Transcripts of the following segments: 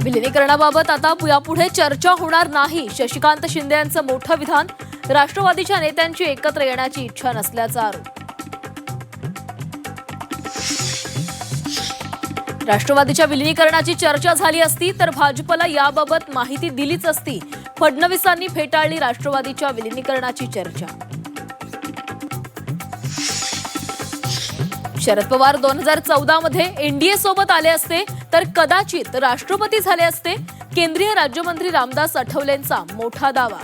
विलिनीकरणाबाबत आता यापुढे चर्चा होणार नाही. शशिकांत शिंदे यांचं मोठं विधान. राष्ट्रवादीच्या नेत्यांची एकत्र येण्याची इच्छा नसल्याचा आरोप. राष्ट्रवादीच्या विलिनीकरणाची चर्चा झाली असती तर भाजपला याबाबत माहिती दिलीच असती. फडणवीसांनी फेटाळली राष्ट्रवादीच्या विलिनीकरणाची चर्चा. शरद पवार 2014 मध्ये एनडीए सोबत आले असते तर कदाचित राष्ट्रपती झाले असते. केंद्रीय राज्यमंत्री रामदास आठवलेंचा मोठा दावा.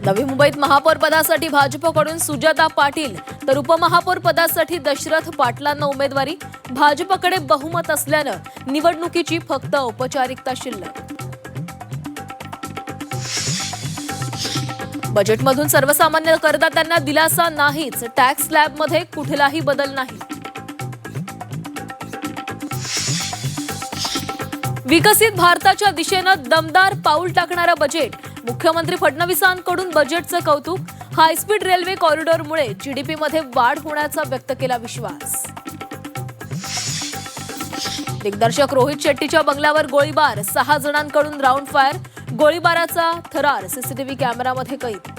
नवी मुंबईत महापौर पदासाठी भाजपकडून सुजाता पाटील तर उपमहापौर पदासाठी दशरथ पाटलांना उमेदवारी. भाजपकडे बहुमत असल्यानं निवडणुकीची फक्त औपचारिकता शिल्लक. बजेटमधून सर्वसामान्य करदात्यांना दिलासा नाहीच. टॅक्स स्लॅबमध्ये कुठलाही बदल नाही. विकसित भारताच्या दिशेनं दमदार पाऊल टाकणारं बजेट. मुख्यमंत्री फडणवीसांकडून बजेटचं कौतुक. हायस्पीड रेल्वे कॉरिडॉरमुळे जीडीपीमध्ये वाढ होण्याचा व्यक्त केला विश्वास. दिग्दर्शक रोहित शेट्टीच्या बंगल्यावर गोळीबार. 6 जणांकडून राऊंड फायर. गोळीबाराचा थरार सीसीटीव्ही कॅमेरामध्ये कैद.